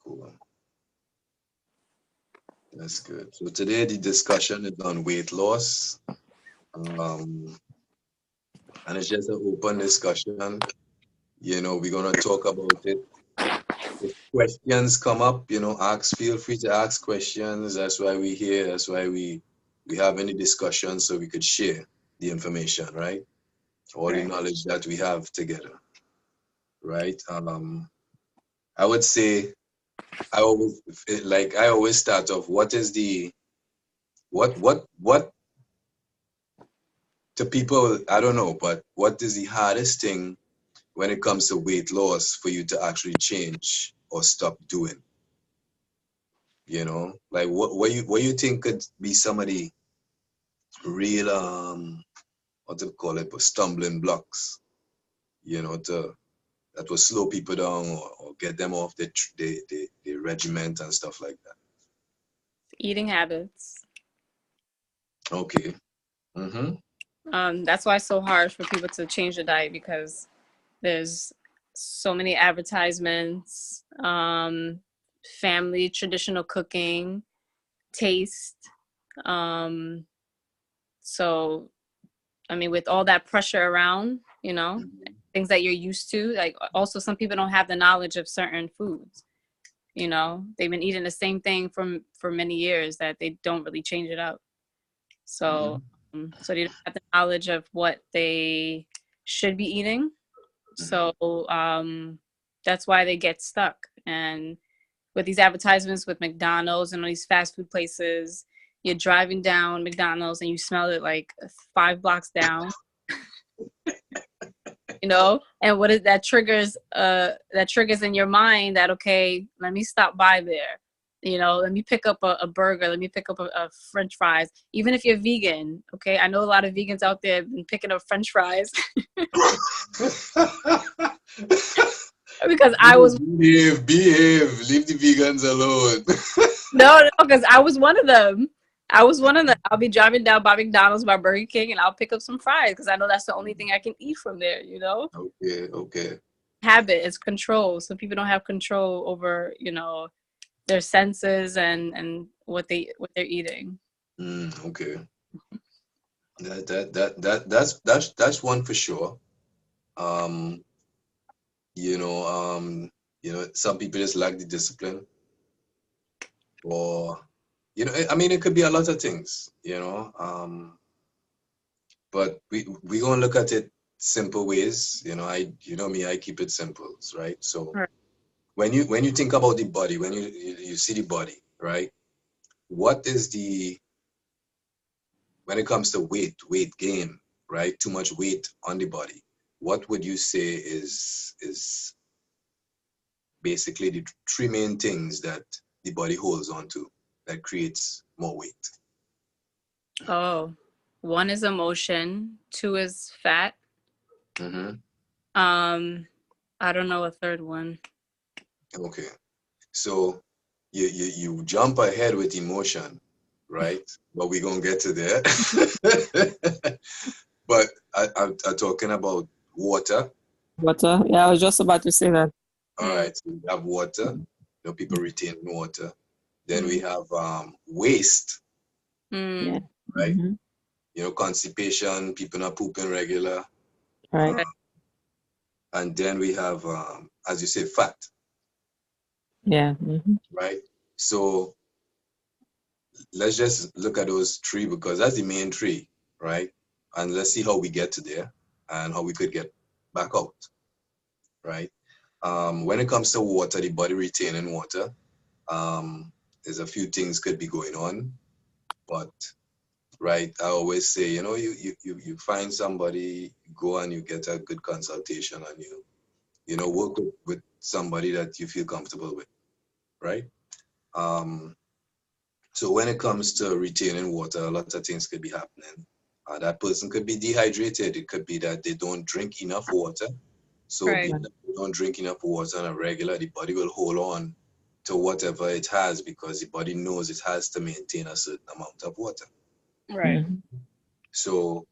Cool. That's good. So today the discussion is on weight loss. Um, and it's just an open discussion. We're gonna talk about it. If questions come up, feel free to ask questions. That's why we're here. That's why we have any discussion so we could share the information, right? All the Right. knowledge that we have together, right? I would say I always start off. What is the what to people? I don't know, but what is the hardest thing when it comes to weight loss for you to actually change or stop doing? Like what you think could be some of the real what to call it, stumbling blocks, to that will slow people down or get them off the regiment and stuff like that. Eating habits. Okay. Mm-hmm. That's why it's so hard for people to change the diet because there's so many advertisements, family traditional cooking, taste. Um, so, I mean, with all that pressure around, things that you're used to, like also some people don't have the knowledge of certain foods. They've been eating the same thing for many years that they don't really change it up. So, Mm-hmm. so they don't have the knowledge of what they should be eating. So that's why they get stuck. And with these advertisements with McDonald's and all these fast food places, you're driving down McDonald's and you smell it like 5 blocks down, and what is that triggers in your mind that, okay, let me stop by there. Let me pick up a burger. Let me pick up a French fries. Even if you're vegan, okay? I know a lot of vegans out there have been picking up French fries because I was Behave. Leave the vegans alone. no, because I was one of them. I'll be driving down by McDonald's, by Burger King, and I'll pick up some fries because I know that's the only thing I can eat from there. Okay, okay. Habit is control, so people don't have control over their senses and what they're eating. Okay. That's one for sure. Um, some people just lack the discipline, or I mean, it could be a lot of things, but we gonna look at it simple ways. You know me, I keep it simple, right? So Right. when you think about the body, when you see the body, right? What is the when it comes to weight gain, right? Too much weight on the body. What would you say is basically the three main things that the body holds on to that creates more weight? Oh, one is emotion, two is fat. Mm-hmm. um I don't know a third one. Okay. So you jump ahead with emotion, right? But we're gonna get to that. But I'm talking about water. Water. Yeah, I was just about to say that. All right, so we have water. People retain water. Then we Mm. have waste, Yeah. Mm. right? Mm-hmm. Constipation, people not pooping regular. Right. Uh, Right. and then we have, as you say, fat, Yeah. Mm-hmm. right? So let's just look at those three because that's the main three, right? And let's see how we get to there and how we could get back out, right? When it comes to water, the body retaining water, there's a few things could be going on, but right, I always say, you find somebody, you go and you get a good consultation, and work with somebody that you feel comfortable with, right? Um, so when it comes to retaining water, a lot of things could be happening. That person could be dehydrated. It could be that they don't drink enough water. So Right. being that they don't drink enough water on a regular, the body will hold on to whatever it has because the body knows it has to maintain a certain amount of water. Right. Mm-hmm. So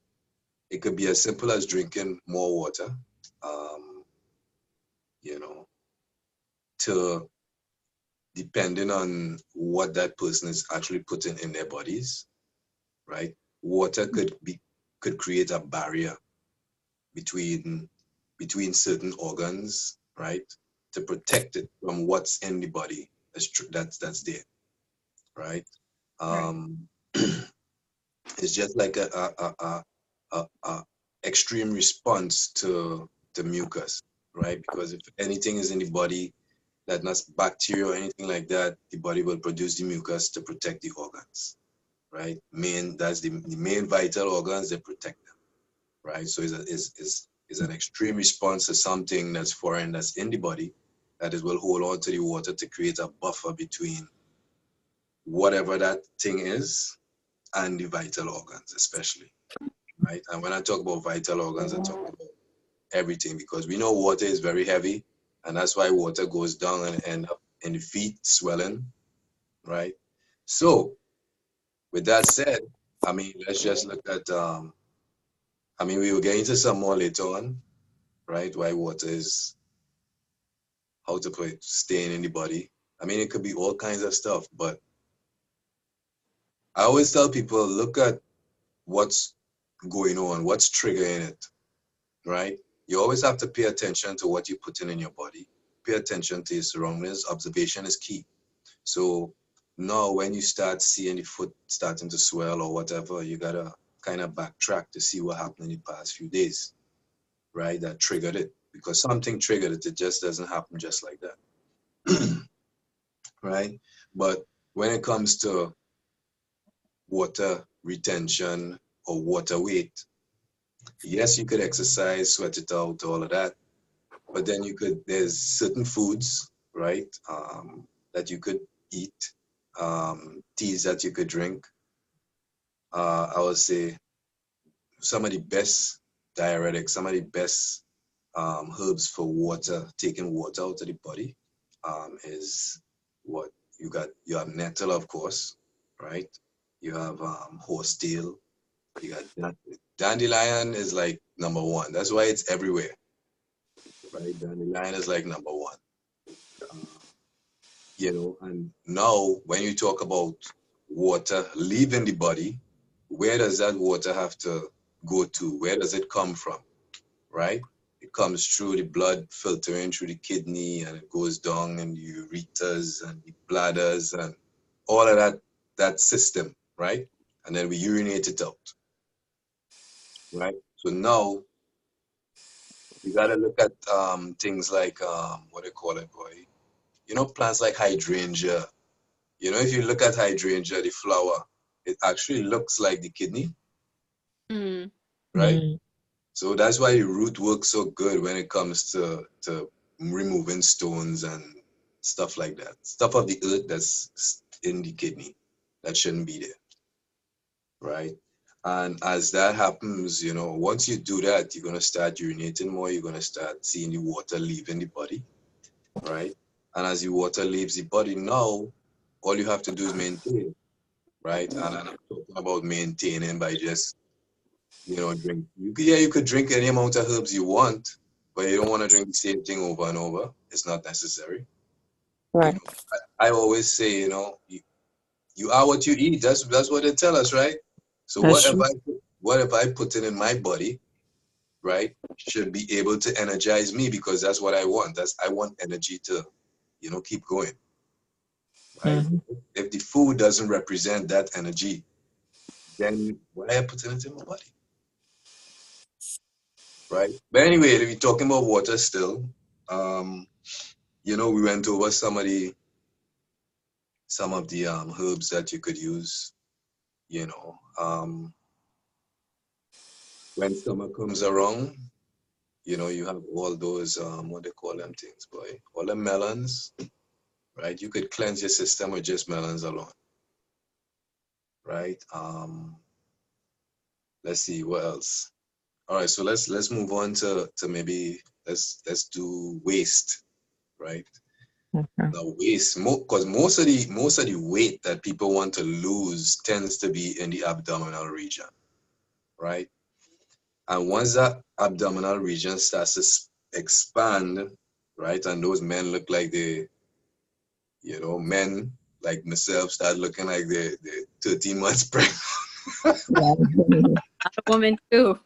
it could be as simple as drinking more water, um, you know, to depending on what that person is actually putting in their bodies, right? Water could create a barrier between certain organs, right? To protect it from what's in the body that's there, right? Right. It's just like a extreme response to mucus, right? Because if anything is in the body that not bacteria or anything like that, the body will produce the mucus to protect the organs, right? That's the main vital organs that protect them, right? So it's an extreme response to something that's foreign that's in the body that is will hold on to the water to create a buffer between whatever that thing is and the vital organs, especially, right? And when I talk about vital organs, I talk about everything because we know water is very heavy, and that's why water goes down and end up in the feet swelling, right? So, with that said, I mean, let's just look at. I mean, we will get into some more later on, right? Why water is how to put it, staying in the body. I mean, it could be all kinds of stuff, but I always tell people look at what's going on, what's triggering it, right? You always have to pay attention to what you're putting in your body. Pay attention to your surroundings. Observation is key. So now when you start seeing the foot starting to swell or whatever, you gotta kind of backtrack to see what happened in the past few days, right? That triggered it. Because something triggered it. It just doesn't happen just like that. Right? But when it comes to water retention or water weight, yes, you could exercise, sweat it out, all of that. But then there's certain foods, right, that you could eat, teas that you could drink. I would say some of the best diuretics, some of the best herbs for water, taking water out of the body, is what you got. You have nettle, of course, right? You have horsetail. You got dandelion is like number one. That's why it's everywhere, right? Dandelion is like number one. Um, and now when you talk about water leaving the body, where does that water have to go to? Where does it come from, right? It comes through the blood filtering through the kidney and it goes down in the ureters and the bladders and all of that system, right? And then we urinate it out, right? So now you gotta look at things like what do you call it, boy? Plants like hydrangea. If you look at hydrangea, the flower, it actually looks like the kidney, Mm. right? Mm. So that's why the root works so good when it comes to removing stones and stuff like that. Stuff of the earth that's in the kidney that shouldn't be there, right? And as that happens, once you do that, you're gonna start urinating more. You're gonna start seeing the water leaving the body, right? And as the water leaves the body, now all you have to do is maintain, right? And I'm talking about maintaining by just drink. You could drink any amount of herbs you want, but you don't want to drink the same thing over and over. It's not necessary. You Right. know, I always say, you are what you eat. That's what they tell us, right? So That's true. what if I put it in my body, right? Should be able to energize me because that's what I want. I want energy to, keep going, right? Mm-hmm. If the food doesn't represent that energy, then why am I putting it in my body? Right. But anyway, if we're talking about water still, um, we went over some of the herbs that you could use, you know. When summer comes around, you have all those what they call them things, boy. All the melons, right? You could cleanse your system with just melons alone, right? Let's see what else. All right, so let's move on to maybe let's do waste, right? Okay. The waist, because most of the weight that people want to lose tends to be in the abdominal region, right? And once that abdominal region starts to expand, right, and those men look like You know, men like myself start looking like they're 13 months pregnant. Yeah. A lot of women too.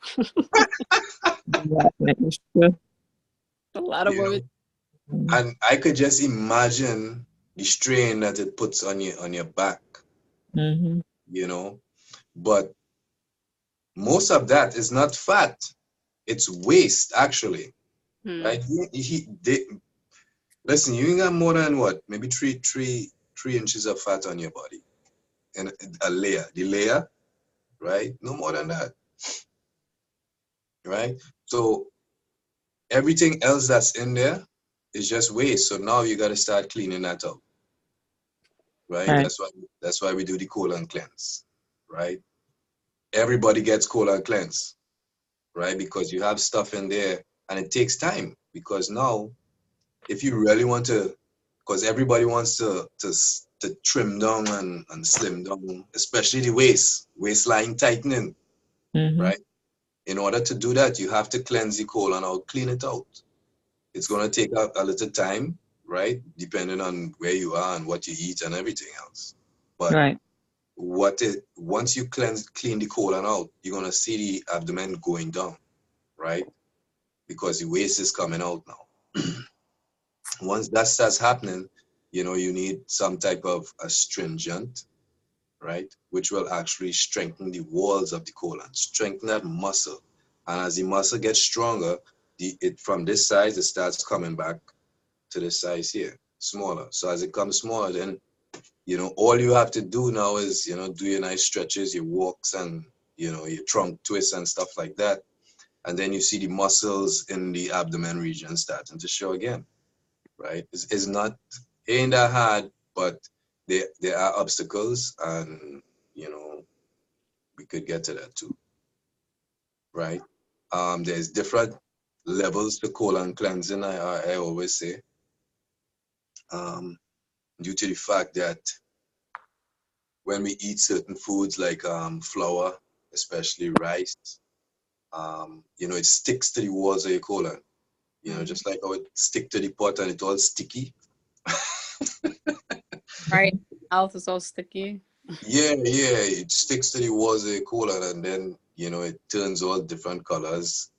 Yeah, it's true. A lot of You women. know, and I could just imagine the strain that it puts on your back. Mm-hmm. You know, but most of that is not fat; it's waste, actually. Hmm. Right? Listen, you ain't got more than what? Maybe 3 inches of fat on your body, and a layer. The layer, right? No more than that, right? So everything else that's in there is just waste. So now you got to start cleaning that up, right? Right. That's why we do the colon cleanse, right? Everybody gets colon cleanse, right? Because you have stuff in there, and it takes time. Because now, if you really want to, because everybody wants to trim down and slim down, especially the waistline tightening, Mm-hmm. right? In order to do that, you have to cleanse the colon out, clean it out. It's going to take a little time, right? Depending on where you are and what you eat and everything else. But Right. once you clean the colon out, you're going to see the abdomen going down, right? Because the waste is coming out now. Once that starts happening, you need some type of astringent, right? Which will actually strengthen the walls of the colon, strengthen that muscle. And as the muscle gets stronger, it from this size, it starts coming back to this size here, smaller. So as it comes smaller, then, all you have to do now is, do your nice stretches, your walks, and, your trunk twists and stuff like that. And then you see the muscles in the abdomen region starting to show again, right? It's not, it ain't that hard, but there are obstacles, and, we could get to that too, right? There's different levels to colon cleansing, I always say, due to the fact that when we eat certain foods like flour, especially rice, it sticks to the walls of your colon. Just like how it stick to the pot and it's all sticky. Right. Mouth is so sticky. Yeah, it sticks to the walls of your colon, and then it turns all different colors.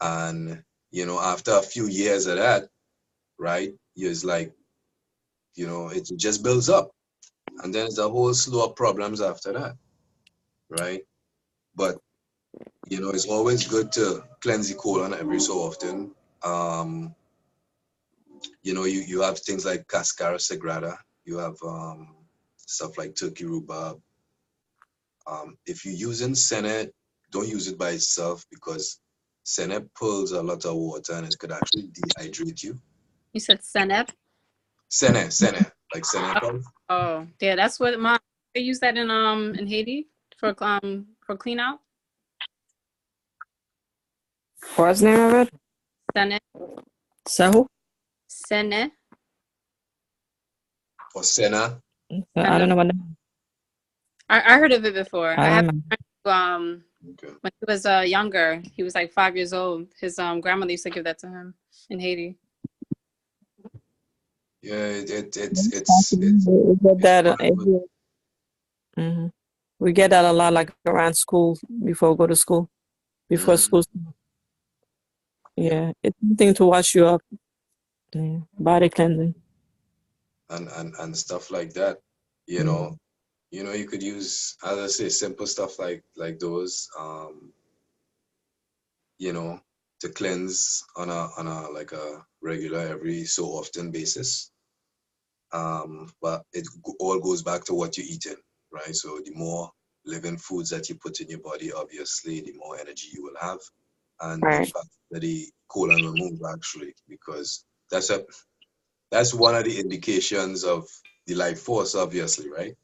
And after a few years of that, right, it's like it just builds up, and then it's a whole slew of problems after that, right? But it's always good to cleanse the colon every so often. Um, you have things like cascara sagrada. You have stuff like turkey rhubarb. If you're using Senna, don't use it by itself, because Senna pulls a lot of water and it could actually dehydrate you. You said senep? Senna, like Senna. Oh, yeah, that's what they use that in Haiti for clean out. What's the name of it? Sene. Sahu? Sene. Or Senna. I don't know what. I heard of it before. I have don't know. Okay. when he was younger, he was like 5 years old. His grandmother used to give that to him in Haiti. Yeah, We get that wonderful. Mhm. We get that a lot, like around school before we go to school, before Mhm. school. Yeah, it's something to wash you up. Yeah. Body cleansing. and stuff like that. You know, you could use, as I say, simple stuff like those. You know, to cleanse on a like a regular every so often basis. But it all goes back to what you're eating, right? So the more living foods that you put in your body, obviously, the more energy you will have, and the Right. faster the colon will move, actually, because that's one of the indications of the life force, obviously, right?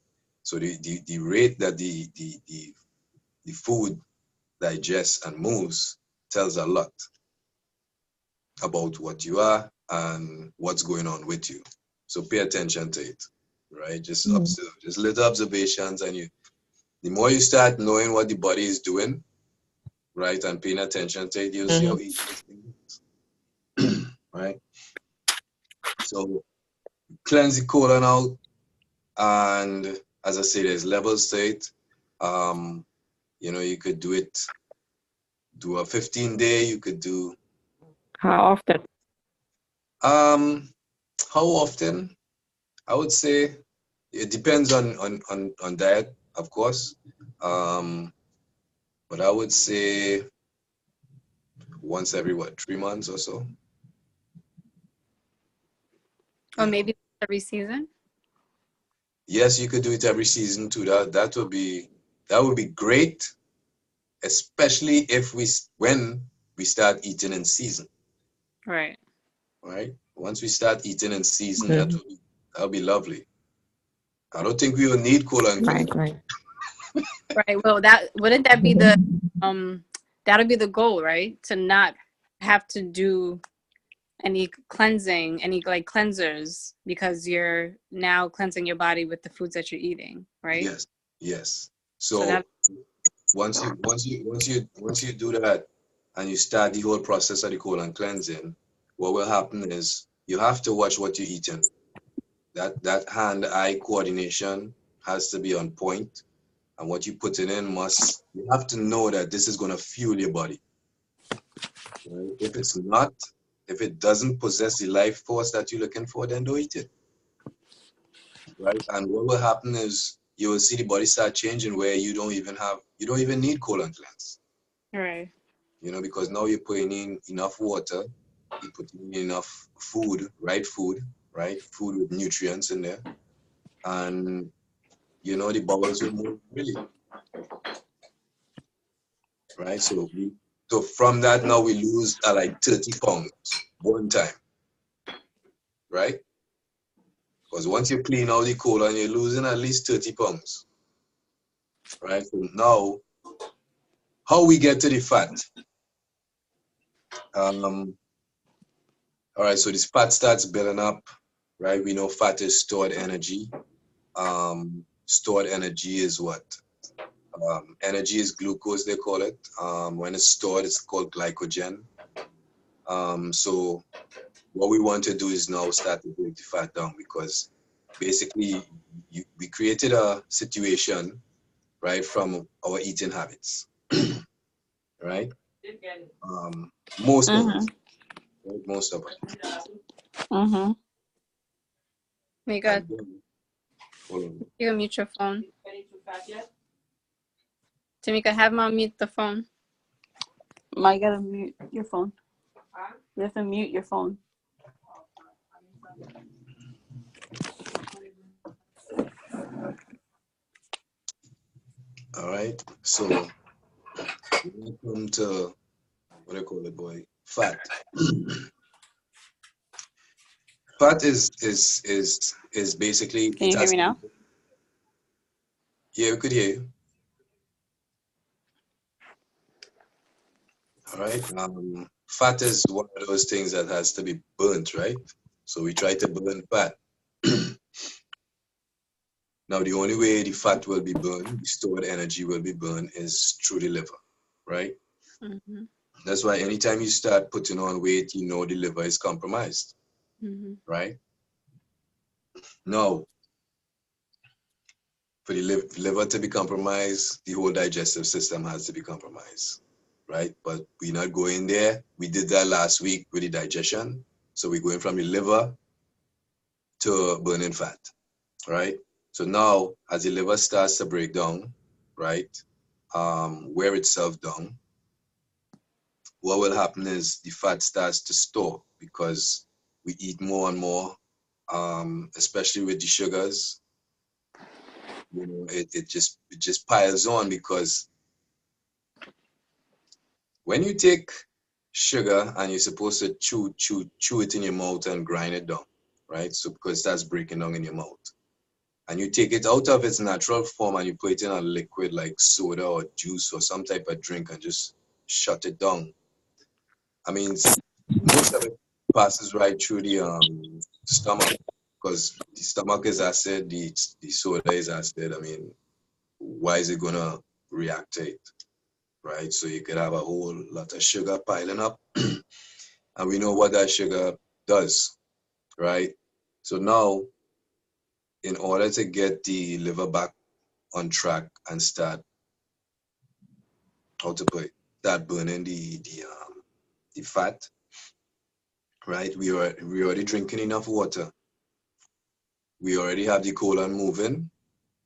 So the rate that the food digests and moves tells a lot about what you are and what's going on with you. So pay attention to it, right? Just observe, just little observations, and the more you start knowing what the body is doing, right, and paying attention to it, you'll see how easy this thing is, right? So cleanse the colon out. And as I say, there's levels to it. You know, you could do a 15-day. You could do How often? how often? I would say it depends on diet, of course. But I would say once every 3 months or so. Or maybe every season. Yes, you could do it every season too. That would be great, especially if when we start eating in season. Right. Right. Once we start eating in season, Mhm. that'll be lovely. I don't think we will need colon Right, cleanse. right. Right. Well, wouldn't that be the that'll be the goal, right? To not have to do any cleansing, any like cleansers, because you're now cleansing your body with the foods that you're eating, right? Yes, yes. So So that once you do that and you start the whole process of the colon cleansing, what will happen is you have to watch what you're eating. That hand-eye coordination has to be on point, and what you put in you have to know that this is going to fuel your body. Right? If it doesn't possess the life force that you're looking for, then don't eat it. Right? And what will happen is you will see the body start changing where you don't even need colon cleanse. right. You know, because now you're putting in enough water, you're putting in enough food, right? Food with nutrients in there. And you know the bowels will move really, right? So from that now we lose like 30 pounds one time, right? Because once you clean out the colon, you're losing at least 30 pounds, right? So now, how we get to the fat? All right, so this fat starts building up, right? We know fat is stored energy. Stored energy is what? Energy is glucose, they call it. When it's stored, it's called glycogen. So what we want to do is now start to break the fat down, because basically we created a situation, right, from our eating habits, right? Most of Mm-hmm. us, right? Most of us. Mm-hmm. Mika, And then, hold on. you can mute your phone. Tamika, have mom mute the phone. Ma, you gotta mute your phone. You have to mute your phone. All right. So when it come to what do you call it, boy? Fat. Fat is basically Can it you hear has me to now? be, yeah, we could hear you. All right. Fat is one of those things that has to be burnt, right? So we try to burn fat. Now, the only way the fat will be burned, the stored energy will be burned, is through the liver, right? Mm-hmm. That's why anytime you start putting on weight, you know the liver is compromised, Mm-hmm. right? Now, for the liver to be compromised, the whole digestive system has to be compromised, right? But we're not going there. We did that last week with the digestion. So we're going from the liver to burning fat, right? So now, as the liver starts to break down, right, wear itself down, what will happen is the fat starts to store, because we eat more and more, especially with the sugars. You know, it just piles on, because when you take sugar and you're supposed to chew it in your mouth and grind it down, right? So because that's breaking down in your mouth. And you take it out of its natural form and you put it in a liquid like soda or juice or some type of drink and just shut it down. I mean, most of it passes right through the stomach, because the stomach is acid, the soda is acid. I mean, why is it gonna react to it, right? So you could have a whole lot of sugar piling up, and we know what that sugar does, right? So now in order to get the liver back on track and start, how to put it, start burning the fat, right? We already drinking enough water. We already have the colon moving,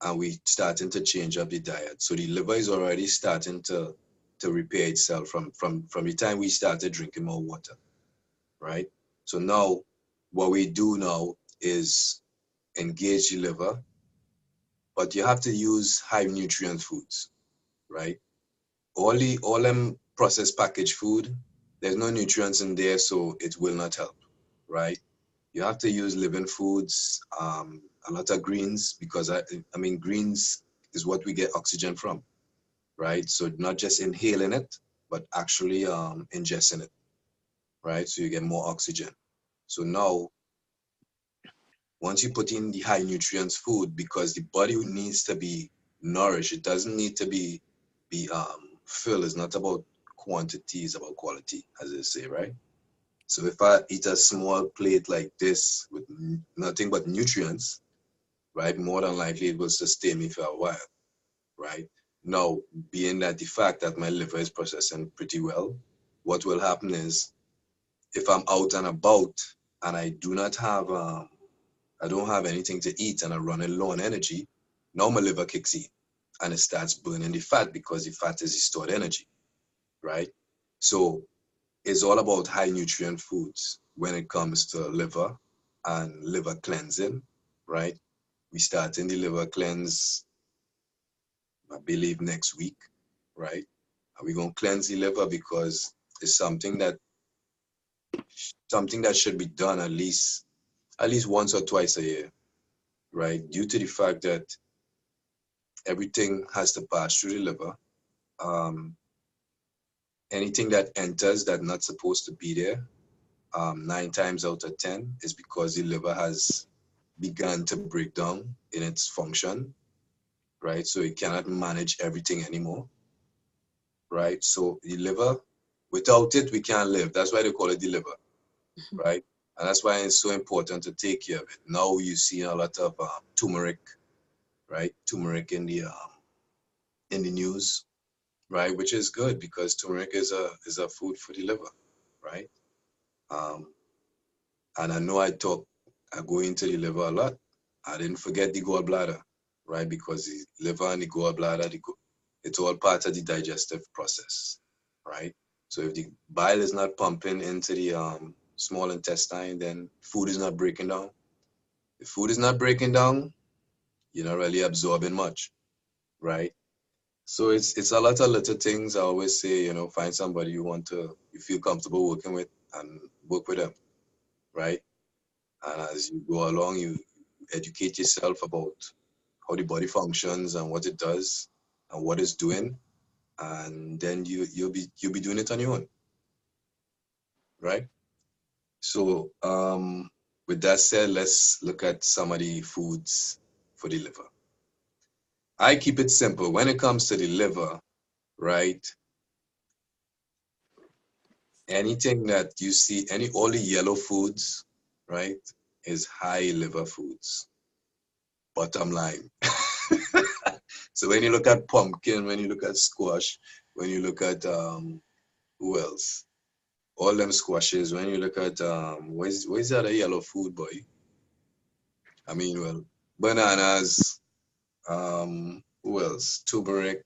and we starting to change up the diet. So the liver is already starting to repair itself from the time we started drinking more water, right? So now what we do now is engage the liver, but you have to use high nutrient foods, right? All them processed packaged food, there's no nutrients in there, so it will not help, right? You have to use living foods, a lot of greens, because I mean greens is what we get oxygen from, right? So not just inhaling it, but actually ingesting it, right? So you get more oxygen. So now, once you put in the high nutrients food, because the body needs to be nourished, it doesn't need to be filled. It's not about quantity, it's about quality, as they say, right? So if I eat a small plate like this with nothing but nutrients, right, more than likely it will sustain me for a while, right? Now, being that the fact that my liver is processing pretty well, what will happen is if I'm out and about and I don't have anything to eat and I'm running low on energy, now my liver kicks in and it starts burning the fat because the fat is the stored energy, right? So it's all about high nutrient foods when it comes to liver and liver cleansing, right? We start in the liver cleanse, I believe, next week, right? And we're gonna cleanse the liver because it's something that should be done at least once or twice a year, right? Due to the fact that everything has to pass through the liver. Um, Anything that enters that not supposed to be there, 9 times out of 10 is because the liver has begun to break down in its function, right? So it cannot manage everything anymore, right? So the liver, without it, we can't live. That's why they call it the liver, right? And that's why it's so important to take care of it. Now you see a lot of turmeric, right? Turmeric in the news, right? Which is good because turmeric is a food for the liver, right? Um, and I know I go into the liver a lot. I didn't forget the gallbladder, right? Because the liver and the gallbladder, it's all part of the digestive process, right? So if the bile is not pumping into the small intestine, then food is not breaking down. If food is not breaking down, you're not really absorbing much, right? So it's a lot of little things. I always say, find somebody you feel comfortable working with and work with them, right? And as you go along, you educate yourself about how the body functions and what it does and what it's doing, and then you'll be doing it on your own, right? So with that said, let's look at some of the foods for the liver. I keep it simple when it comes to the liver, right? Anything that you see, all the yellow foods, right, is high liver foods. Bottom line. So when you look at pumpkin, when you look at squash, when you look at who else? All them squashes. When you look at where's that a yellow food, boy? I mean, well, bananas. Who else? Turmeric.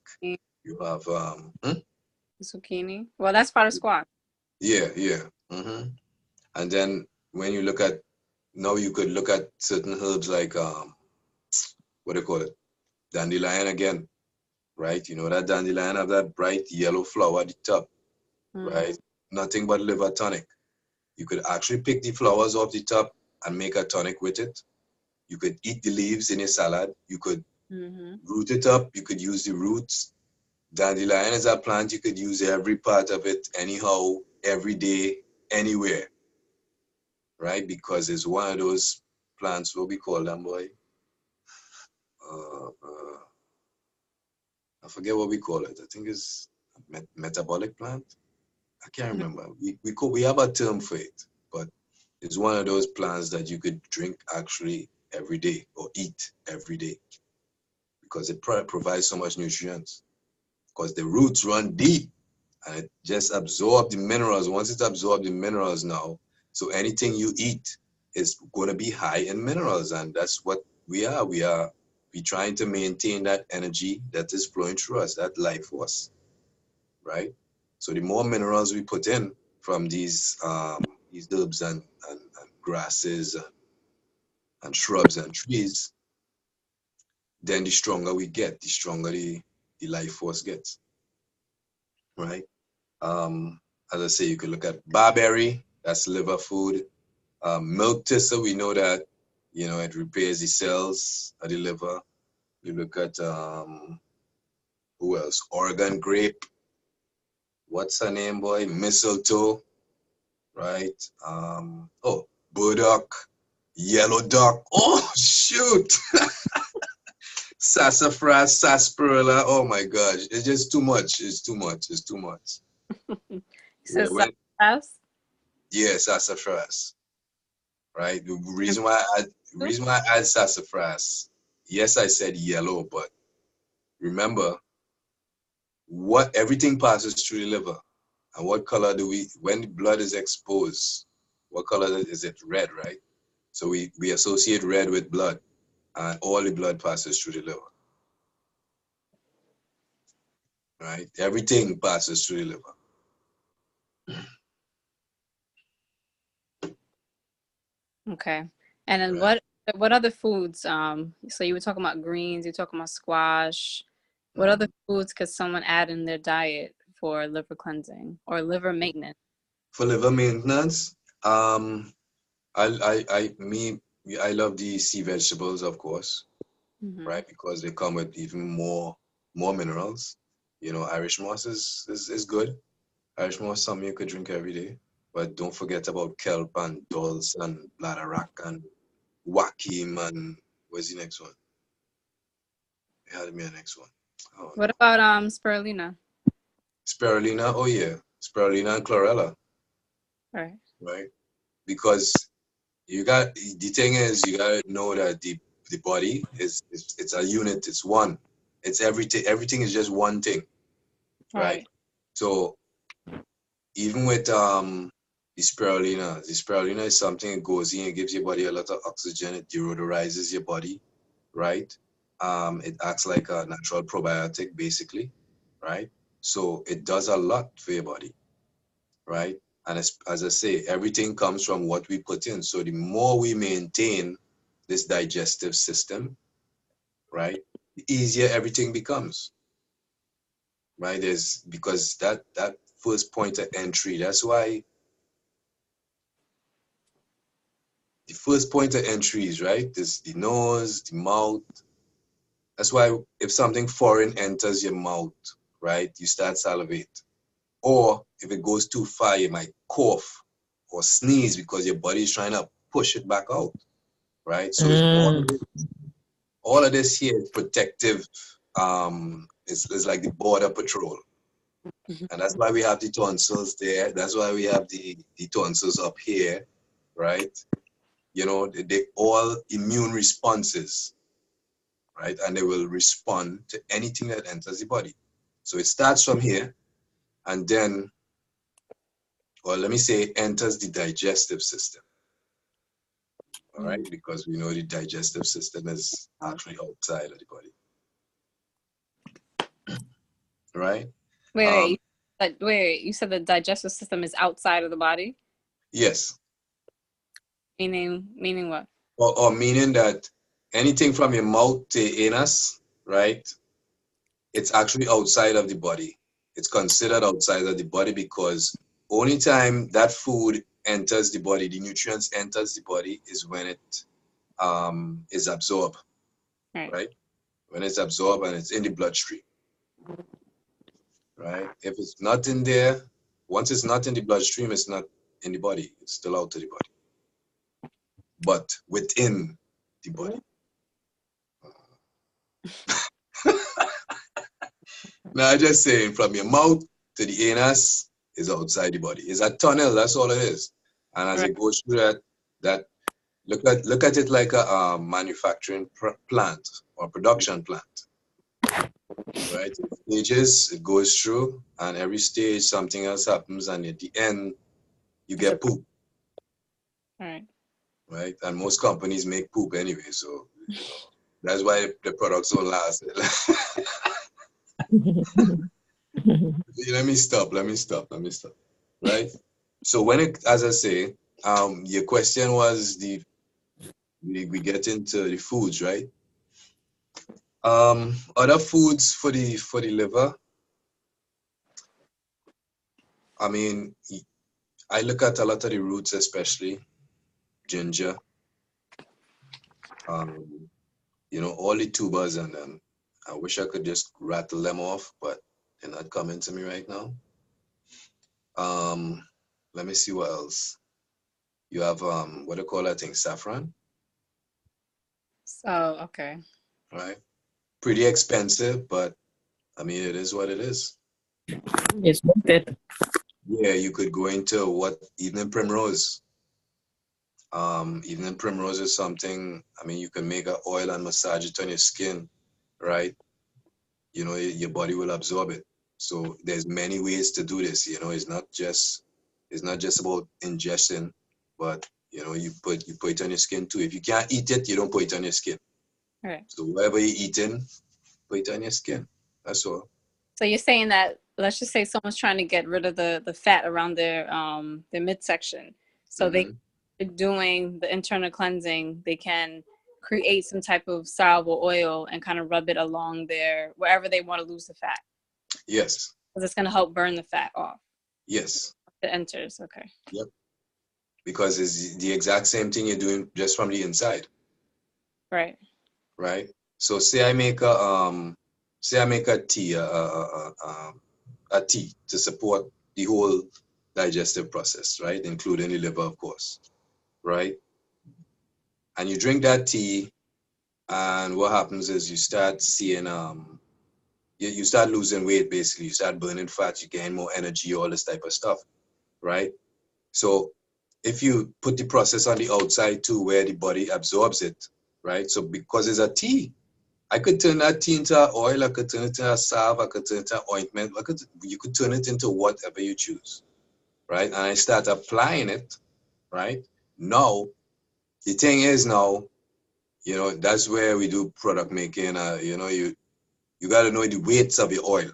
You have Zucchini. Well, that's part of squash. yeah, yeah. And then when you look at now, you could look at certain herbs like what do you call it? Dandelion again, right? You know that dandelion have that bright yellow flower at the top, right? Nothing but liver tonic. You could actually pick the flowers off the top and make a tonic with it. You could eat the leaves in a salad. You could root it up. You could use the roots. Dandelion is a plant. You could use every part of it, anyhow, every day, anywhere, right? Because it's one of those plants, what we call them, boy. Uh, uh, I forget what we call it. I think it's metabolic plant. I can't remember. We have a term for it, but it's one of those plants that you could drink actually every day or eat every day because it provides so much nutrients. Because the roots run deep and it just absorbs the minerals. Once it absorbs the minerals now, so anything you eat is going to be high in minerals, and that's what we are. We trying to maintain that energy that is flowing through us, that life force, right? So the more minerals we put in from these herbs and grasses and shrubs and trees, then the stronger we get, the stronger the life force gets, right? Um, as I say, you could look at barberry, that's liver food. Milk thistle, we know that, you know, it repairs the cells of the liver. You look at, who else? Oregon grape. What's her name, boy? Mistletoe, right? Oh, burdock, yellow duck. Oh, shoot. Sassafras, sarsaparilla. Oh my gosh, it's just too much. It's too much. It's too much. You Yeah, said sassafras? yeah, sassafras. Right. The reason why I add sassafras. Yes, I said yellow, but remember what everything passes through the liver, and what color do we when the blood is exposed? What color is it? Red, right? So we associate red with blood, and all the blood passes through the liver. Right? Everything passes through the liver. Okay. And then Right. what other foods? So you were talking about greens, you're talking about squash. What other foods could someone add in their diet for liver cleansing or liver maintenance? For liver maintenance, I love the sea vegetables, of course, Mm-hmm. right? Because they come with even more minerals. You know, Irish moss is good. Irish moss something you could drink every day. But don't forget about kelp and dulse and bladderwrack and wakim and where's the next one? It had to be the next one. Oh What no. about spirulina? Spirulina, oh yeah. Spirulina and chlorella, Right. right? Because the thing is you gotta know that the body is it's a unit, it's one. It's everything is just one thing, right? Right. So even with the spirulina is something that goes in, it gives your body a lot of oxygen, it deodorizes your body, right? It acts like a natural probiotic basically, right? So it does a lot for your body, right? And as I say, everything comes from what we put in. So the more we maintain this digestive system, right, the easier everything becomes, right? There's because that first point of entry, that's why the first point of entry is right. There's the nose, the mouth. That's why if something foreign enters your mouth, right, you start salivate. Or if it goes too far, you might cough or sneeze because your body is trying to push it back out, right? So it's all of this here is protective. It's like the border patrol, and that's why we have the tonsils there. That's why we have the tonsils up here, right? You know, they all immune responses, right? And they will respond to anything that enters the body. So it starts from here, and then, or let me say, enters the digestive system. All right, because we know the digestive system is actually outside of the body, right? Wait, Um, wait. You said the digestive system is outside of the body? yes, Meaning what? or meaning that anything from your mouth to anus, right? It's actually outside of the body. It's considered outside of the body because only time that food enters the body, the nutrients enters the body is when it is absorbed, Right. right? When it's absorbed and it's in the bloodstream, right? If it's not in there, once it's not in the bloodstream, it's not in the body. It's still out of the body, but within the body. Now, I just saying from your mouth to the anus is outside the body. It's a tunnel, that's all it is. And as Right. it goes through that Look at it like a manufacturing plant or production plant, right? Stages it goes through, and every stage something else happens, and at the end you It's a get poop, all right. right? And most companies make poop anyway, so you know that's why the products don't last. Let me stop. Let me stop. Let me stop. Right. So when it, as I say, your question was we get into the foods, right? Other foods for the liver. I mean, I look at a lot of the roots, especially ginger. Um, all the tubers, and I wish I could just rattle them off, but they're not coming to me right now. Um, Let me see what else. You have what do you call that thing? Saffron, So okay. right? Pretty expensive, but I mean it is what it is. It's worth it. Yeah, you could go into what evening primrose. Evening primrose is something. I mean, you can make an oil and massage it on your skin, right? Your body will absorb it. So there's many ways to do this. It's not just about ingestion, but you put it on your skin too. If you can't eat it, you don't put it on your skin. All right. So whatever you're eating, put it on your skin. That's all. So you're saying that let's just say someone's trying to get rid of the fat around their midsection. So they Hmm. doing the internal cleansing, they can create some type of soluble oil and kind of rub it along their wherever they want to lose the fat. Yes. Because it's going to help burn the fat off. Yes. It enters. Okay. Yep. Because it's the exact same thing you're doing just from the inside, Right. right? So say I make a tea, a tea to support the whole digestive process, right? Including the liver, of course, right? And you drink that tea, and what happens is you start seeing you start losing weight basically. You start burning fat, you gain more energy, all this type of stuff, right? So if you put the process on the outside too, where the body absorbs it, right? So because it's a tea, I could turn that tea into oil, I could turn it into a salve, I could turn it into ointment, you could turn it into whatever you choose, right? And I start applying it, right? Now, the thing is now, that's where we do product making. You got to know the weights of your oil,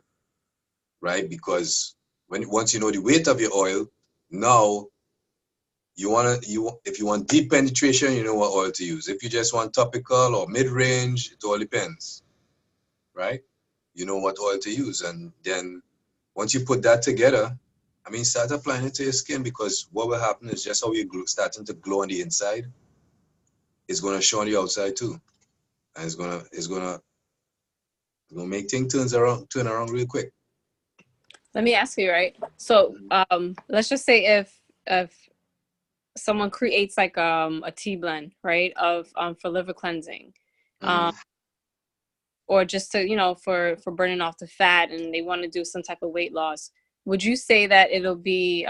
right? Because once you know the weight of your oil, now if you want deep penetration, you know what oil to use. If you just want topical or mid range, it all depends, right? You know what oil to use, and then once you put that together, I mean, start applying it to your skin, because what will happen is just how you starting to glow on the inside, it's gonna show on the outside too, and it's gonna make things turn around real quick. Let me ask you, right? So, let's just say if someone creates like a tea blend, right, of for liver cleansing, Mm-hmm. or just to for burning off the fat, and they want to do some type of weight loss, would you say that it'll be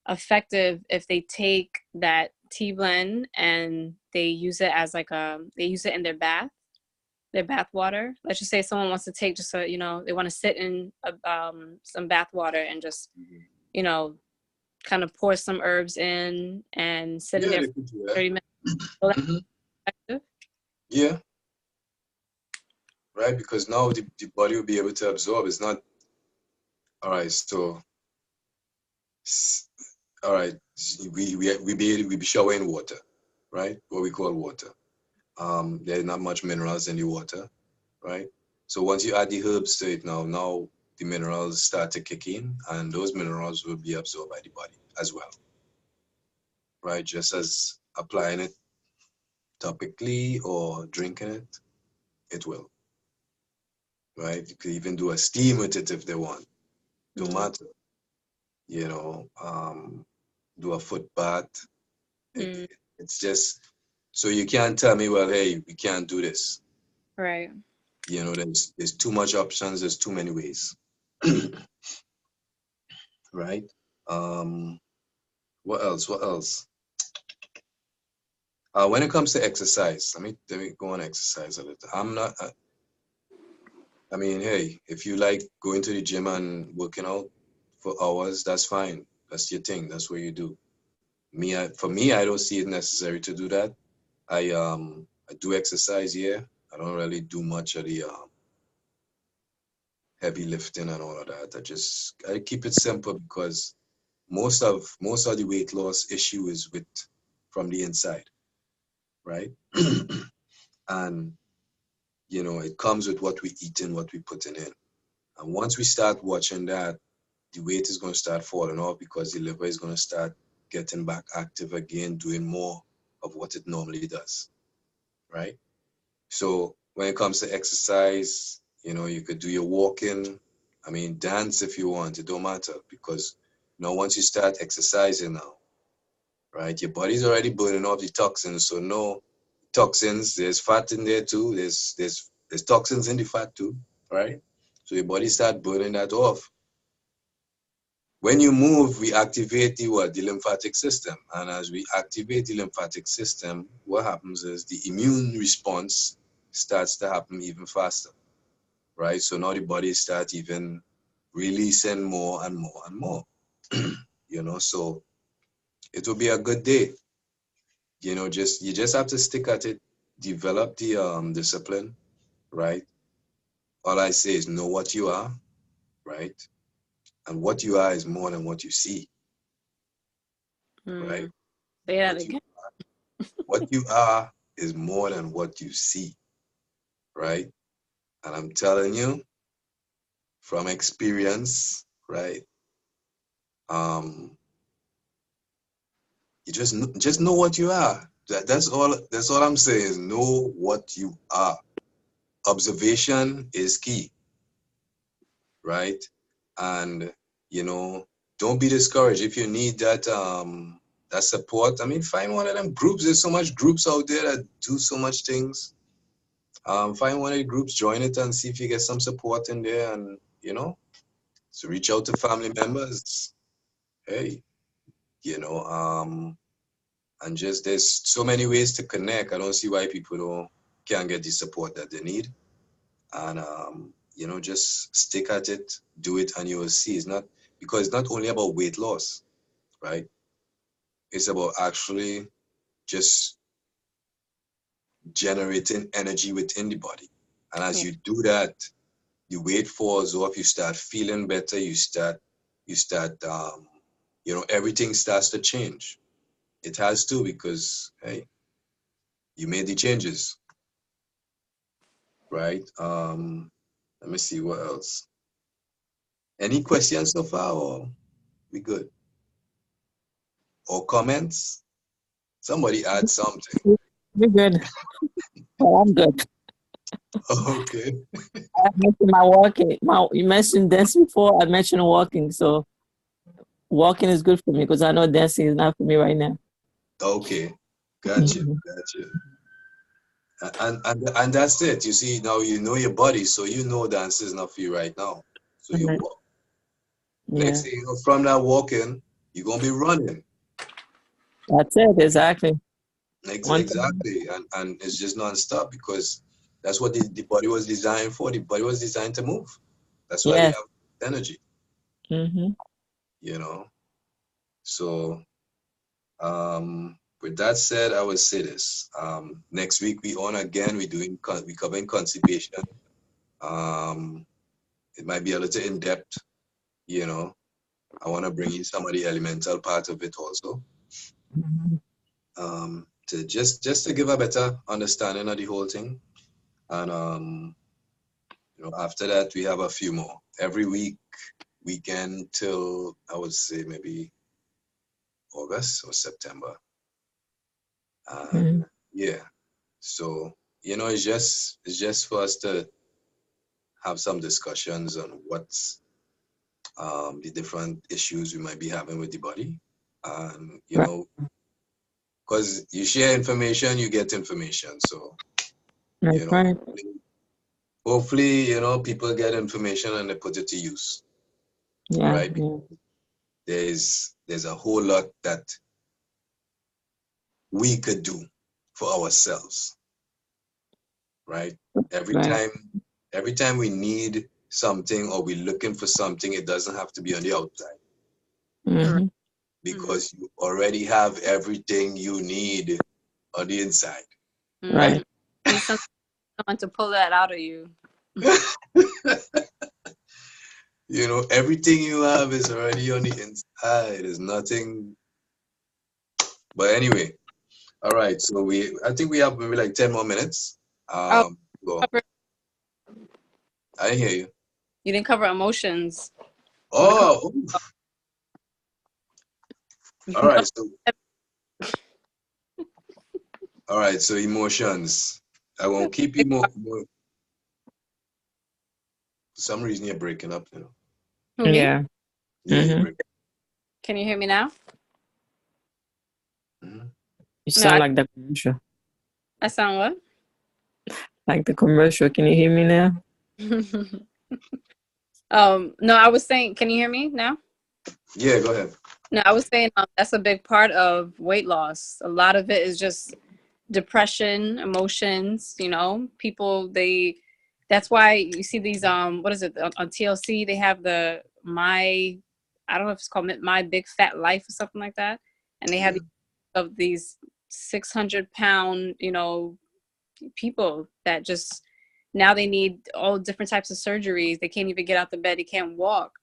effective if they take that tea blend and they use it as like they use it in their bath water? Let's just say someone wants to take just they want to sit in some bath water and just you know kind of pour some herbs in and sit in Yeah, there they for could do that. 30 minutes. Will that Hmm. be effective? Yeah, right. Because now the body will be able to absorb. It's not all right. So, s- all right, we be showering water, right? What we call water. There's not much minerals in the water, right? So once you add the herbs to it, now the minerals start to kick in, and those minerals will be absorbed by the body as well, right? Just as applying it topically or drinking it, it will, right? You could even do a steam with it if they want. Don't Mm, matter, do a foot bath. It, mm, it's just so you can't tell me, well, hey, we can't do this. right. There's too much options. There's too many ways, right? Um, what else? What else? When it comes to exercise, let me go on exercise a little. I'm not. I mean, hey, if you like going to the gym and working out for hours, that's fine. That's your thing. That's what you do. For me, I don't see it necessary to do that. I do exercise, yeah. I don't really do much of the heavy lifting and all of that. I keep it simple because most of the weight loss issue is with from the inside, right? And it comes with what we eat and what we putting in. And once we start watching that, the weight is going to start falling off because the liver is going to start getting back active again, doing more of what it normally does, right? So when it comes to exercise, you could do your walking. I mean, dance if you want. It don't matter because once you start exercising now, right, your body's already burning off the toxins. So no toxins. There's fat in there too. There's toxins in the fat too, right? So your body start burning that off. When you move, we activate the lymphatic system. And as we activate the lymphatic system, what happens is the immune response starts to happen even faster, right? So now the body starts even releasing more and more and more, so it will be a good day. You just have to stick at it, develop the discipline, right? All I say is know what you are, right? And what you are is more than what you see, right? Say that What you again. What you are is more than what you see, right? And I'm telling you from experience, right? Um, you just know what you are. That's all. That's all I'm saying is know what you are. Observation is key, right? And don't be discouraged if you need that support. I mean, find one of them groups. There's so much groups out there that do so much things. Find one of the groups, join it, and see if you get some support in there. And so reach out to family members. Hey, and just there's so many ways to connect. I don't see why people can't get the support that they need. And just stick at it, do it, and you will see. It's not only about weight loss, right? It's about actually just generating energy within the body. And as you do that, the weight falls off, you start feeling better, everything starts to change. It has to because, hey, you made the changes, right? Let me see what else. Any questions so far, or we good? Or comments? Somebody add something. You're good. Oh, I'm good. Okay. I mentioned my walking. You mentioned dancing before. I mentioned walking. So walking is good for me because I know dancing is not for me right now. Okay. Gotcha. Mhm. Gotcha. And that's it. You see, now you know your body, so you know dance is not for you right now. So you Right. walk. Yeah, Next thing you know, from that walking, you're gonna be running. that's it. Exactly. One thing. Exactly. And it's just non-stop because that's what the body was designed for. The body was designed to move. That's why we Yes. have energy, Mm-hmm. you know. So with that said, I would say this. Next week we on again. We covering constipation. Um, it might be a little in depth, you know. I want to bring in some of the elemental part of it also. Mm-hmm. To just to give a better understanding of the whole thing. And after that we have a few more. Every weekend till I would say maybe August or September. Mm-hmm. And yeah. So, it's just for us to have some discussions on what's the different issues we might be having with the body. And, Right. because you share information, you get information. So, That's right. hopefully, people get information and they put it to use, Yeah. right? Yeah. There's a whole lot that we could do, for ourselves, right? Every Right. time we need something or we're looking for something, it doesn't have to be on the outside Correct. Mm-hmm. because you already have everything you need on the inside, right? Right. Need someone to pull that out of you. You know, everything you have is already on the inside. There's nothing. But anyway, all right. So I think we have maybe like 10 more minutes. Oh, Go. cover, I hear you. you didn't cover emotions. You want to cover? Oh, all right. So, all right. So emotions. I won't keep you more. For some reason, you're breaking up. You know. Who, me? Yeah. Yeah, you Mm-hmm. break. Can you hear me now? Mhm. You No, sound like the commercial. I sound what? Like the commercial. Can you hear me now? No, I was saying, can you hear me now? Yeah, go ahead. No, I was saying that's a big part of weight loss. A lot of it is just depression, emotions, people that's why you see these what is it on TLC, they have I don't know if it's called My Big Fat Life or something like that. And they have Yeah. these 600-pound, people that just now they need all different types of surgeries. They can't even get out the bed. They can't walk,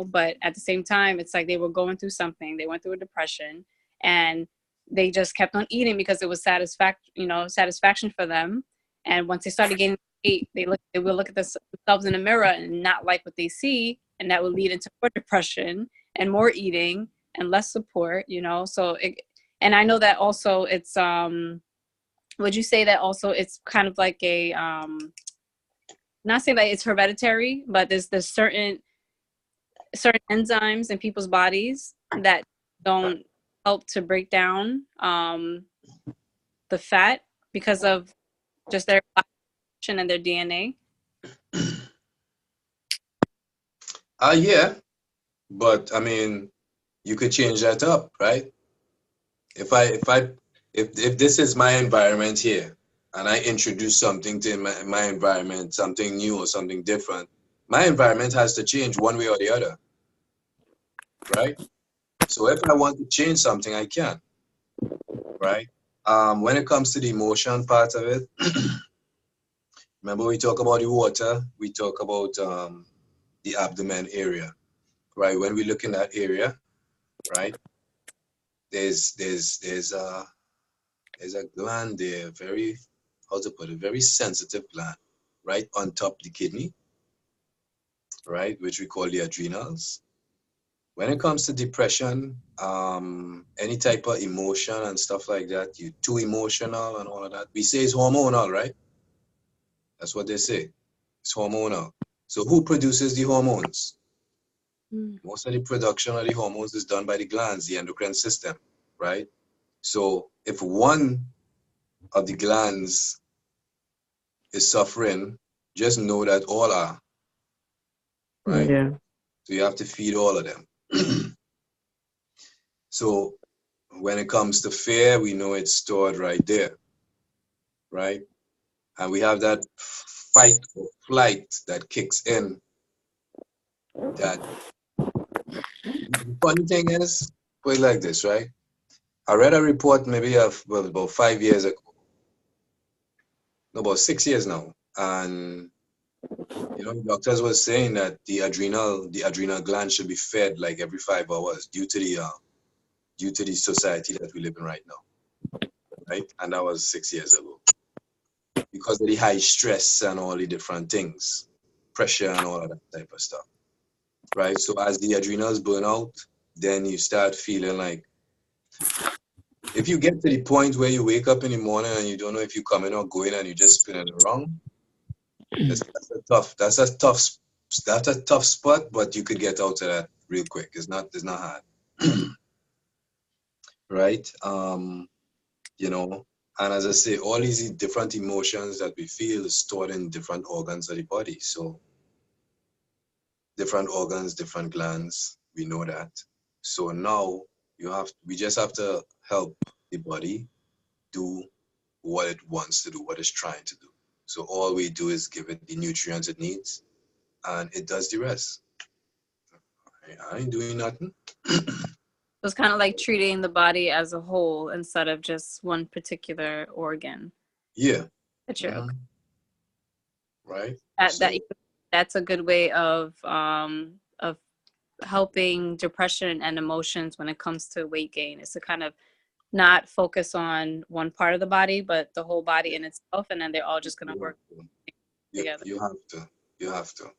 but at the same time, it's like they were going through something. They went through a depression and they just kept on eating because it was satisfaction for them. And once they started gaining weight, they will look at themselves in the mirror and not like what they see. And that would lead into more depression and more eating and less support, and I know that also it's, would you say that also it's kind of like a not saying that it's hereditary, but there's certain enzymes in people's bodies that don't help to break down the fat because of just their function and their DNA. Yeah, but I mean, you could change that up, right? If I if I if this is my environment here and I introduce something to my environment, something new or something different, my environment has to change one way or the other, right? So if I want to change something, I can, right? When it comes to the emotion part of it, remember we talk about the water, we talk about the abdomen area, right? When we look in that area, right? There's a gland there, very, how to put it, very sensitive gland, right on top the kidney, right, which we call the adrenals. When it comes to depression, any type of emotion and stuff like that, you too emotional and all of that, we say it's hormonal, right? That's what they say. It's hormonal. So who produces the hormones? Mm. Most of the production of the hormones is done by the glands, the endocrine system, right? So if one of the glands is suffering, just know that all are, right? Yeah. So you have to feed all of them. So when it comes to fear, we know it's stored right there, right? And we have that fight or flight that kicks in. That the funny thing is, put it like this, right? I read a report maybe about 5 years ago, no, about 6 years now, and the doctors were saying that the adrenal gland should be fed like every 5 hours due to the society that we live in right now, right? And that was 6 years ago because of the high stress and all the different things, pressure and all of that type of stuff, right? So as the adrenals burn out, then you start feeling like if you get to the point where you wake up in the morning and you don't know if you're coming or going and you're just spinning around, that's a tough spot, but you could get out of that real quick. It's not hard, right? And as I say, all these different emotions that we feel is stored in different organs of the body. So different organs, different glands, we know that. So now we just have to help the body do what it wants to do, what it's trying to do. So all we do is give it the nutrients it needs, and it does the rest. I ain't doing nothing. So it's kind of like treating the body as a whole instead of just one particular organ. Yeah. That you're okay. Right. That's a good way of helping depression and emotions when it comes to weight gain, is to kind of not focus on one part of the body, but the whole body in itself, and then they're all just gonna work together. You have to. You have to.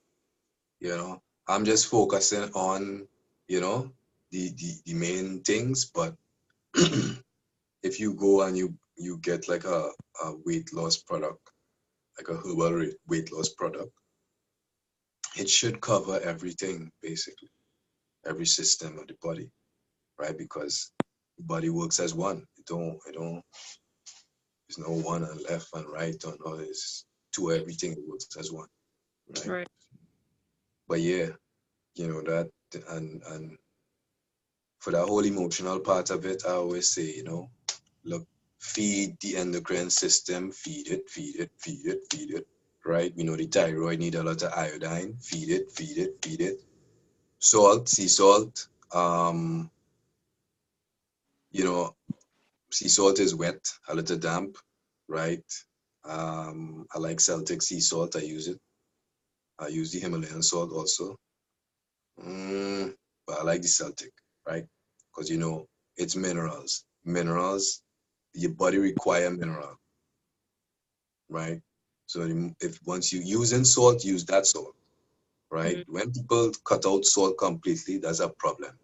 You know, I'm just focusing on, you know, the main things, but if you go and you get like a weight loss product, like a herbal weight loss product, it should cover everything, basically, every system of the body, right? Because the body works as one. There's no one and left and right or no, it's two, everything it works as one, right? Right. But yeah, you know that, and for that whole emotional part of it, I always say, you know, look, feed the endocrine system, feed it, feed it, feed it, feed it, right? We know the thyroid need a lot of iodine, feed it, feed it, feed it. Salt, sea salt, you know, sea salt is wet, a little damp, right? I like Celtic sea salt, I use it. I use the Himalayan salt also. But I like the Celtic, right? Because, you know, it's minerals. Minerals, your body require mineral, right? So if once you using salt, use that salt, right? Mm-hmm. When people cut out salt completely, that's a problem.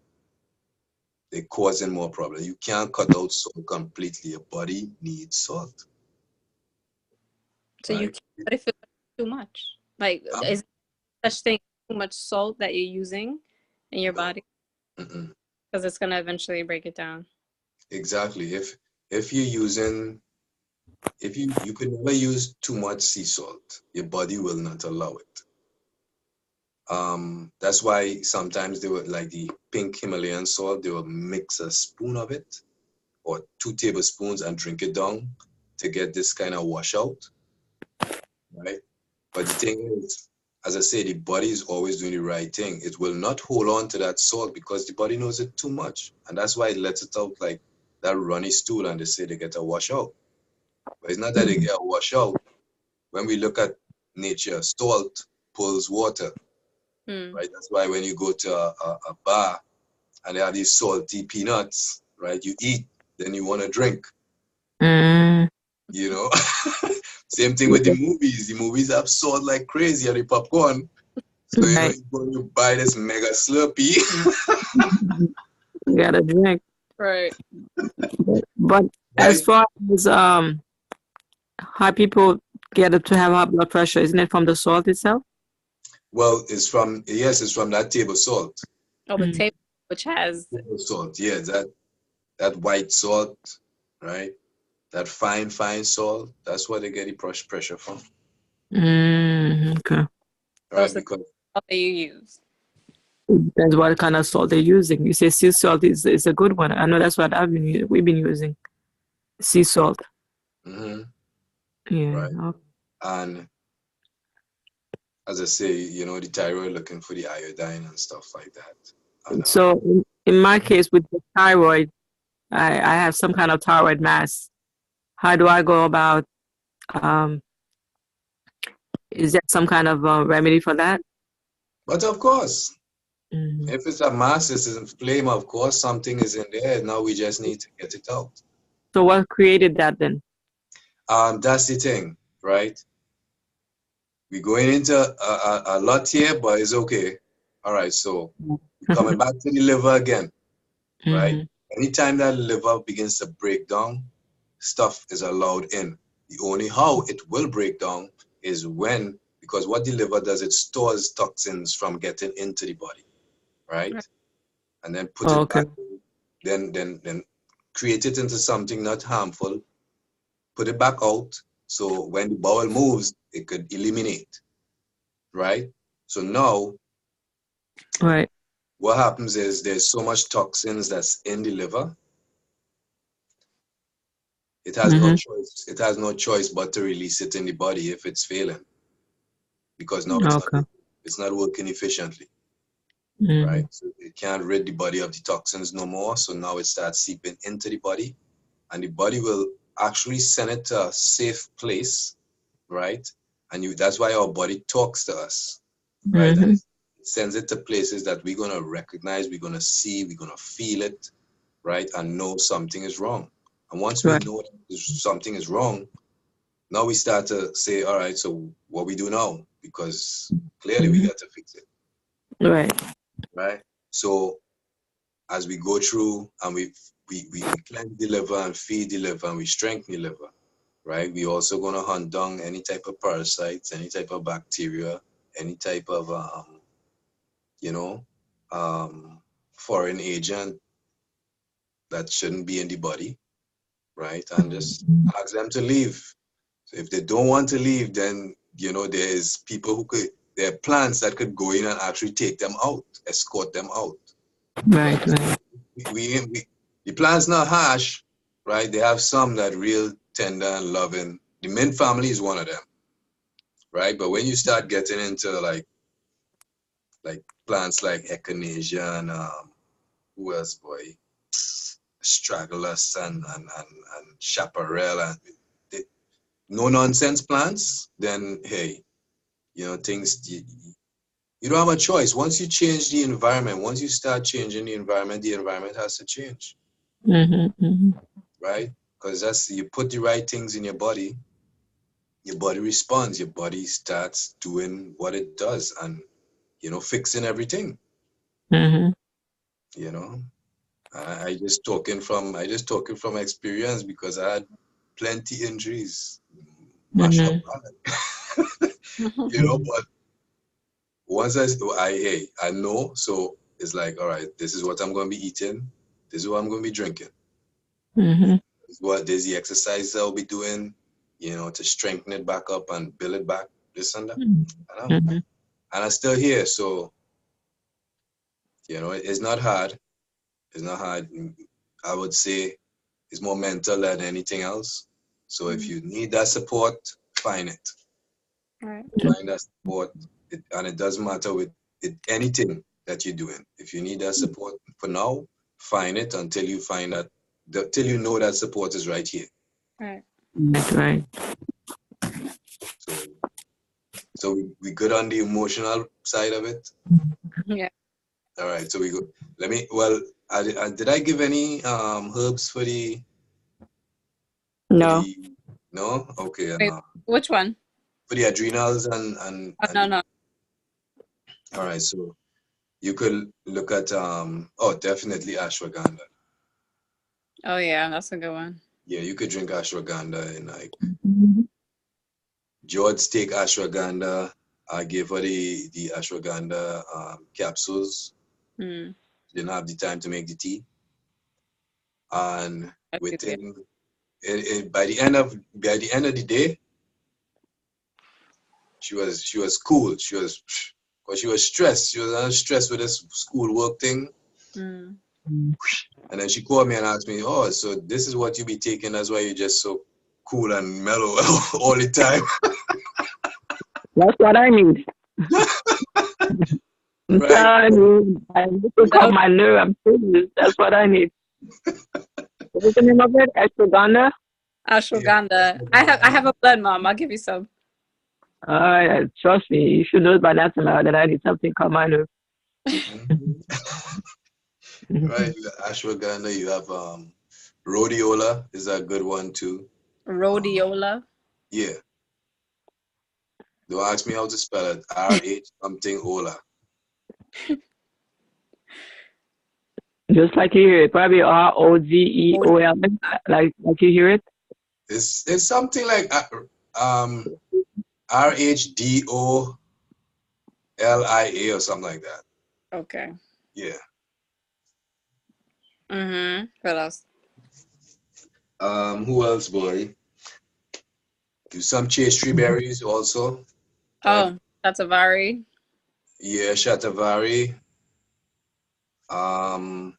They're causing more problem. You can't cut out salt completely. Your body needs salt. So you Right? can't, but if it's too much, like, is such thing too much salt that you're using in your body? Because it's gonna eventually break it down. Exactly. If you're using, if you could never use too much sea salt, your body will not allow it. That's why sometimes they would, like the pink Himalayan salt, they will mix a spoon of it or 2 tablespoons and drink it down to get this kind of washout, right? But the thing is, as I say, the body is always doing the right thing. It will not hold on to that salt because the body knows it too much. And that's why it lets it out like that runny stool, and they say they get a washout. But it's not that they get a washout. When we look at nature, salt pulls water, right? That's why when you go to a bar and they have these salty peanuts, right? You eat, then you want to drink, you know? Same thing with the movies. The movies have salt like crazy on the popcorn. So, you know, you go and you buy this mega Slurpee. You gotta drink. Right. But as far as how people get up to have high blood pressure, isn't it from the salt itself? Well, it's from, yes, it's from that table salt. Oh, the table, which has Table salt, yeah, that white salt, right? That fine salt. That's where they get the pressure from. Okay. Right, because what you use. Depends what kind of salt they're using. You say sea salt is a good one. I know that's what we've been using. Sea salt. yeah. Right. Okay. And as I say, you know, the thyroid looking for the iodine and stuff like that. And, so in my case with the thyroid, I have some kind of thyroid mass. How do I go about? Is there some kind of remedy for that? But of course, if it's a mass, it's in flame, of course, something is in there. Now we just need to get it out. So what created that then? That's the thing, right? We're going into a lot here, but it's okay. All right, so coming back to the liver again, right? Anytime that liver begins to break down, stuff is allowed in. The only how it will break down is when, because what the liver does, it stores toxins from getting into the body, right? And then put it back, then create it into something not harmful, put it back out, so when the bowel moves, it could eliminate, right? So now, what happens is there's so much toxins that's in the liver. it has no choice. It has no choice but to release it in the body if it's failing, because now Okay. it's not working efficiently, Mm-hmm. right? So it can't rid the body of the toxins no more. So now it starts seeping into the body, and the body will actually send it to a safe place, right? And that's why our body talks to us, right? And Mm-hmm. it sends it to places that we're gonna recognize, we're gonna see, we're gonna feel it, right? And know something is wrong. And once we Right. know that something is wrong, now we start to say, all right, so what we do now? Because clearly we Mm-hmm. got to fix it, Right. right? So as we go through and we cleanse the liver and feed the liver and we strengthen the liver, right? We also gonna hunt down any type of parasites, any type of bacteria, any type of you know, foreign agent that shouldn't be in the body, right? And just ask them to leave. So if they don't want to leave, then there's people there are plants that could go in and actually take them out, escort them out, Right. right? So Right. the plants not harsh, right? They have some that real tender and loving. The mint family is one of them, right? But when you start getting into like plants like echinacea and who else, boy, astragalus and chaparral and the no nonsense plants, then hey, things you don't have a choice. Once you change the environment, once you start changing the environment has to change, Mm-hmm. Mm-hmm. right? Because that's you put the right things in your body responds, your body starts doing what it does and fixing everything, Mm-hmm. you know. I just talking from experience because I had plenty injuries, mash up, Mm-hmm. but once hey, I know, so it's like, all right, this is what I'm going to be eating. This is what I'm going to be drinking. Mm-hmm. There's the exercise I'll be doing, to strengthen it back up and build it back, this and that. I know. Mm-hmm. And I'm still here. So, it's not hard. It's not hard. I would say it's more mental than anything else. So if you need that support, find it. Right. Find that support. And it doesn't matter with anything that you're doing. If you need that support for now, find it until you find that, till you know that support is right here. Right. Right. Right. So, we good on the emotional side of it. Yeah. All right. So we go. Let me. Well, did I give any herbs for No. the no? Okay. And Wait, which one? for the adrenals Oh, no, no. all right. So you could look at oh, definitely ashwagandha. Oh, yeah, that's a good one. Yeah, you could drink ashwagandha and like Mm-hmm. George take ashwagandha. I gave her the ashwagandha capsules. Mm. Didn't have the time to make the tea, and That's good. Yeah. within by the end of the day, she was cool. Cause she was stressed. She was under stress with this schoolwork thing. Mm. And then she called me and asked me, "Oh, so this is what you be taking? That's why you're just so cool and mellow all the time." That's what I need. I'm Right? telling you, I need to calm That my nerve. I'm serious. That's what I need. What's the name of it? Ashwagandha? Yeah. ashwagandha. I have a blood mom. I'll give you some. Trust me, you should know by now that I need something calm my nerve. Mhm. Right. You got ashwagandha. You have rhodiola is a good one too. Um, Rhodiola. yeah. Don't ask me how to spell it. RH something Ola. Just like you hear it, probably Rhod- ROGEOL, like you hear it. It's something like RHDOLIA or something like that. Okay. Yeah. What else? Who else, boy? Do some chastry berries also. Right? Oh, that's a vari. Yeah, shatavari. Um,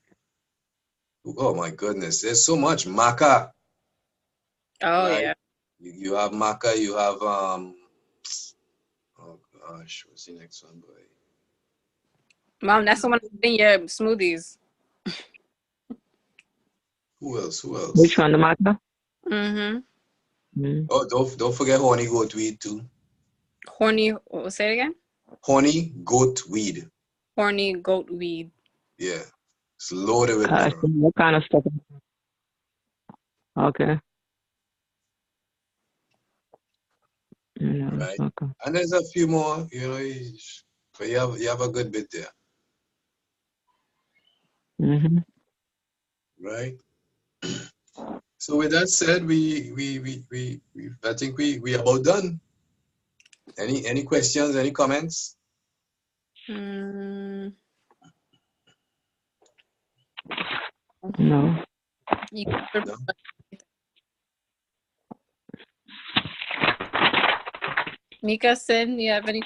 oh my goodness, there's so much. Maca. Oh right? yeah. You have maca, you have oh gosh, what's the next one, boy? Mom, that's the one in your smoothies. Who else? Who Which else? one, the matter? Mm-hmm. Mm. Oh, don't forget honey goat weed too. Horny, say it again. Honey goat weed. Horny goat weed. Yeah. It's loaded with mineral. What kind of stuff? Okay. Yeah, Right? okay. And there's a few more, but you have a good bit there, Mm-hmm. right? So with that said, we I think we about done. Any questions, any comments? Mm, No. you, No? Mika, Sin, you have any?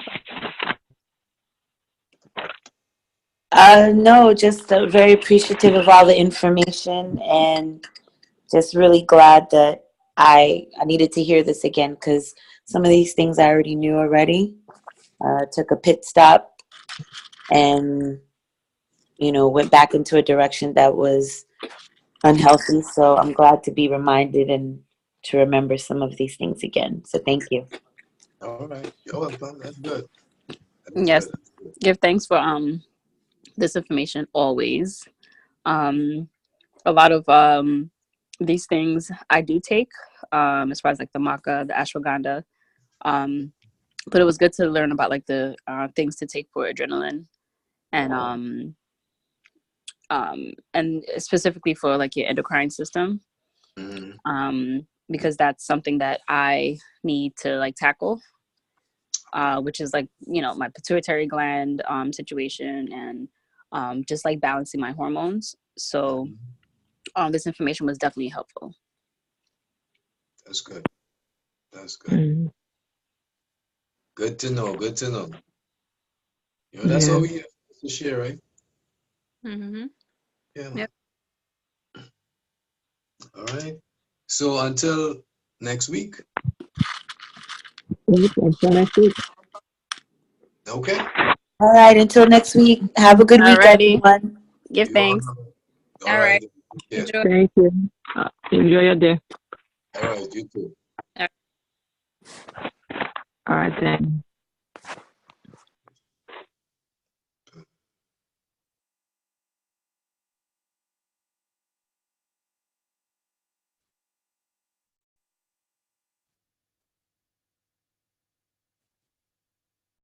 No, just very appreciative of all the information and just really glad that I needed to hear this again because some of these things I already knew already. Took a pit stop and went back into a direction that was unhealthy. So I'm glad to be reminded and to remember some of these things again. So thank you. All right. You're welcome. That's good. That is Yes. good. That's good. Give thanks for this information always. Um, a lot of these things I do take, as far as like the maca, the ashwagandha. But it was good to learn about like the things to take for adrenaline and specifically for like your endocrine system. Mhm. Because that's something that I need to like tackle, which is like my pituitary gland situation and just like balancing my hormones. So Mhm. this information was definitely helpful. That's good. That's good. Mm. Good to know. Good to know. That's Yeah. all we have to share, right? Mm-hmm. Yeah, man. Yep. All right. So until next week. Yep, until next week. Okay. All right, until next week. Have a good week, Alrighty. everyone. Give You all. thanks. All All right. right. Yeah. Enjoy. Thank you. Enjoy your day. All right. You too. All right, then.